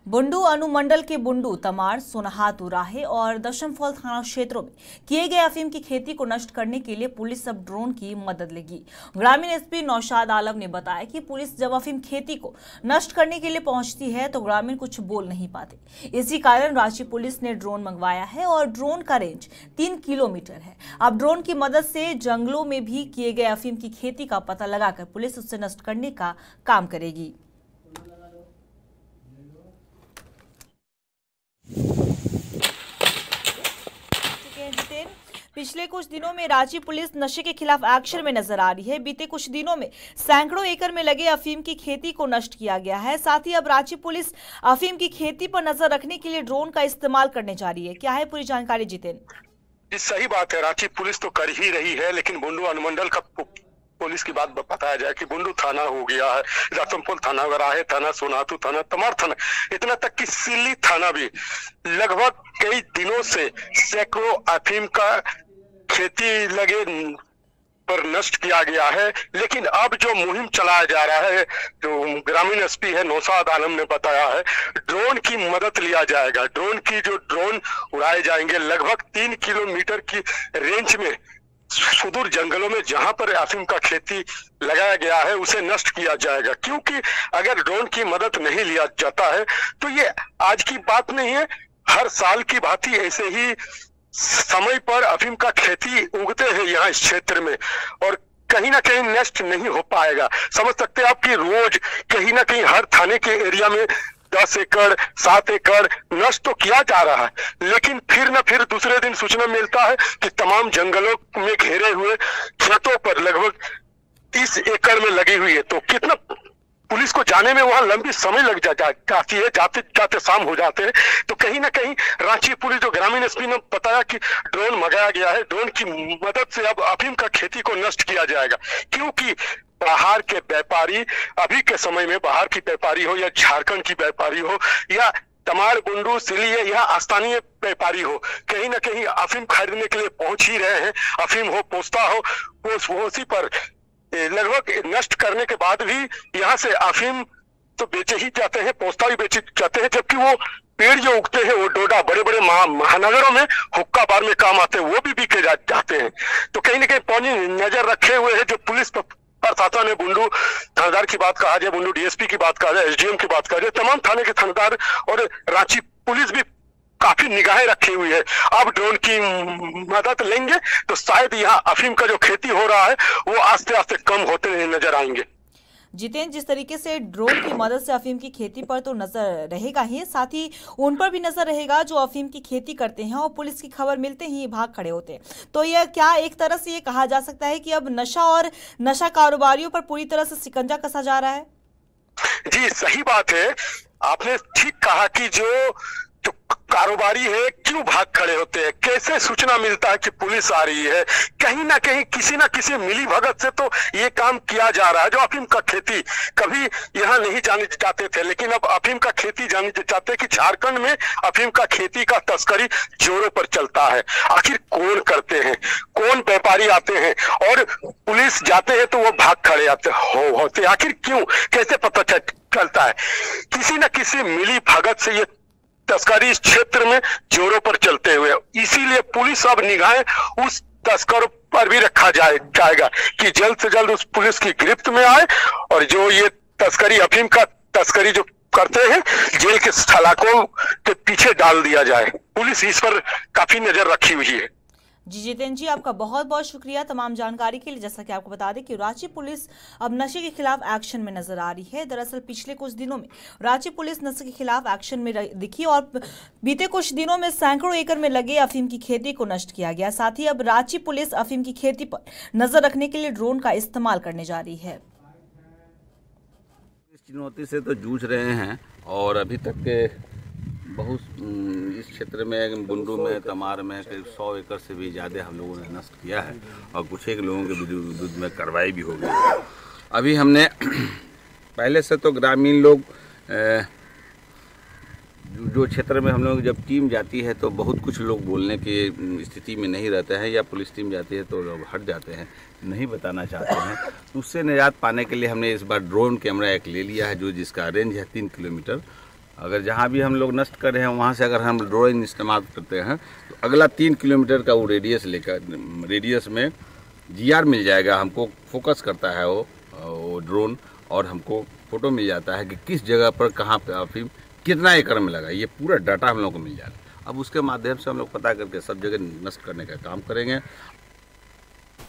बुंडू अनुमंडल के बुंडू, तमाड़, सोनाहा, तुराहे और दशमफल थाना क्षेत्रों में किए गए अफीम की खेती को नष्ट करने के लिए पुलिस अब ड्रोन की मदद लेगी। ग्रामीण एसपी नौशाद आलम ने बताया कि पुलिस जब अफीम खेती को नष्ट करने के लिए पहुंचती है तो ग्रामीण कुछ बोल नहीं पाते। इसी कारण रांची पुलिस ने ड्रोन मंगवाया है और ड्रोन का रेंज 3 किलोमीटर है। अब ड्रोन की मदद से जंगलों में भी किए गए अफीम की खेती का पता लगाकर पुलिस उसे नष्ट करने का काम करेगी। पिछले कुछ दिनों में रांची पुलिस नशे के खिलाफ एक्शन में नजर आ रही है। बीते कुछ दिनों में सैकड़ों एकड़ में लगे अफीम की खेती को नष्ट किया गया है। साथ ही अब रांची पुलिस अफीम की खेती पर नजर रखने के लिए ड्रोन का इस्तेमाल करने जा रही है। क्या है पूरी जानकारी जितेंद्र? सही बात है, रांची पुलिस तो कर ही रही है, लेकिन बुंडू अनुमंडल का पुलिस की बात बताया जाए कि बुंडू थाना हो गया है, दशमफल थाना, वराहे थाना, सोनातू थाना, तमाड़ थाना, इतना तक कि सिल्ली थाना भी लगभग कई दिनों से सैकड़ों अफीम का खेती लगे पर नष्ट किया गया है। लेकिन अब जो मुहिम चलाया जा रहा है, जो ग्रामीण एसपी है नौशाद आलम ने बताया है, ड्रोन की मदद लिया जाएगा। ड्रोन उड़ाए जाएंगे लगभग 3 किलोमीटर की रेंज में सुदूर जंगलों में, जहां पर अफीम का खेती लगाया गया है उसे नष्ट किया जाएगा। क्योंकि अगर ड्रोन की मदद नहीं लिया जाता है तो ये आज की बात नहीं है, हर साल की भांति ऐसे ही समय पर अफीम का खेती उगते हैं यहाँ इस क्षेत्र में, और कहीं ना कहीं नष्ट नहीं हो पाएगा। समझ सकते हैं आप कि रोज कहीं ना कहीं हर थाने के एरिया में 10 एकड़ 7 एकड़ नष्ट तो किया जा रहा है, लेकिन फिर न फिर दूसरे दिन सूचना मिलता है कि तमाम जंगलों में घेरे हुए खेतों पर लगभग 30 एकड़ में लगी हुई है। तो कितना पुलिस को जाने में वहां लंबी समय लग जाती है, जाते जाते शाम हो जाते हैं। तो कहीं ना कहीं रांची पुलिस, जो ग्रामीण एसपी ने बताया कि ड्रोन मंगाया गया है, ड्रोन की मदद से अब अफीम का खेती को नष्ट किया जाएगा। क्योंकि बाहर के व्यापारी, अभी के समय में बाहर की व्यापारी हो या झारखंड की व्यापारी हो या तमाड़, बुंडू, सिल्ली या स्थानीय व्यापारी हो, कहीं ना कहीं अफीम खरीदने के लिए पहुंच ही रहे हैं। अफीम हो, पोस्ता हो, उसी पर लगभग नष्ट करने के बाद भी यहाँ से अफीम तो बेचे ही जाते हैं, पोस्ता भी बेचे जाते हैं, जबकि वो पेड़ जो उगते हैं वो डोडा बड़े बड़े महानगरों में हुक्का बार में काम आते हैं, वो भी बिके जाते हैं। तो कहीं ना कहीं पौनी नजर रखे हुए है जो पुलिस प्रशासन है। बुंडू थानेदार की बात कहा जाए, बुंडू डीएसपी की बात कहा जाए, एसडीएम की बात कहा जाए, तमाम थाने के थानेदार और रांची पुलिस भी काफी निगाहें रखी हुई है। अब ड्रोन की मदद लेंगे तो शायद यहाँ अफीम का जो खेती हो रहा है वो आस्ते आस्ते कम होते नजर आएंगे। जितेंद्र, जिस तरीके से ड्रोन की मदद से अफीम की खेती पर तो नजर रहेगा ही, साथ ही उन पर भी नजर रहेगा जो अफीम की खेती करते हैं और पुलिस की खबर मिलते ही भाग खड़े होते हैं। तो यह क्या एक तरह से ये कहा जा सकता है कि अब नशा और नशा कारोबारियों पर पूरी तरह से शिकंजा कसा जा रहा है? जी सही बात है, आपने ठीक कहा कि जो कारोबारी है क्यों भाग खड़े होते हैं, कैसे सूचना मिलता है कि पुलिस आ रही है, कहीं ना कहीं किसी ना किसी मिली भगत से तो ये काम किया जा रहा है। जो अफीम का खेती कभी यहाँ नहीं जाने जाते थे, लेकिन अब अफीम का खेती जाने चाहते हैं कि झारखंड में अफीम का खेती का तस्करी जोरों पर चलता है। आखिर कौन करते हैं, कौन व्यापारी आते हैं और पुलिस जाते हैं तो वो भाग खड़े होते, आखिर क्यों, कैसे पता चलता है? किसी न किसी मिली भगत से ये तस्करी इस क्षेत्र में जोरों पर चलते हुए, इसीलिए पुलिस अब निगाहें उस तस्करों पर भी रखा जाएगा कि जल्द से जल्द उस पुलिस की गिरफ्त में आए और जो ये तस्करी, अफीम का तस्करी जो करते हैं, जेल के सलाखों के पीछे डाल दिया जाए। पुलिस इस पर काफी नजर रखी हुई है। जी जितेंद्र जी, आपका बहुत बहुत शुक्रिया तमाम जानकारी के लिए। जैसा कि आपको बता दें कि रांची पुलिस अब नशे के खिलाफ एक्शन में नजर आ रही है। दरअसल पिछले कुछ दिनों में रांची पुलिस नशे के खिलाफ एक्शन में दिखी और बीते कुछ दिनों में सैकड़ों एकड़ में लगे अफीम की खेती को नष्ट किया गया। साथ ही अब रांची पुलिस अफीम की खेती पर नजर रखने के लिए ड्रोन का इस्तेमाल करने जा रही है। इस चुनौती से तो जूझ रहे हैं और अभी तक के बहुत इस क्षेत्र में, बुंडू में, तमाड़ में करीब 100 एकड़ से भी ज़्यादा हम लोगों ने नष्ट किया है और कुछ एक लोगों के विरुद्ध में कार्रवाई भी हो गई। अभी हमने पहले से तो ग्रामीण लोग जो क्षेत्र में हम लोग जब टीम जाती है तो बहुत कुछ लोग बोलने की स्थिति में नहीं रहते हैं, या पुलिस टीम जाती है तो लोग हट जाते हैं, नहीं बताना चाहते हैं। उससे निजात पाने के लिए हमने इस बार ड्रोन कैमरा एक ले लिया है, जो जिसका रेंज है 3 किलोमीटर। अगर जहाँ भी हम लोग नष्ट कर रहे हैं वहाँ से अगर हम ड्रोन इस्तेमाल करते हैं तो अगला 3 किलोमीटर का वो रेडियस में जीआर मिल जाएगा हमको, फोकस करता है वो ड्रोन, और हमको फोटो मिल जाता है कि किस जगह पर कहाँ पे अफीम कितना एकड़ में लगा, ये पूरा डाटा हम लोग को मिल जाएगा। अब उसके माध्यम से हम लोग पता करके सब जगह नष्ट करने का काम करेंगे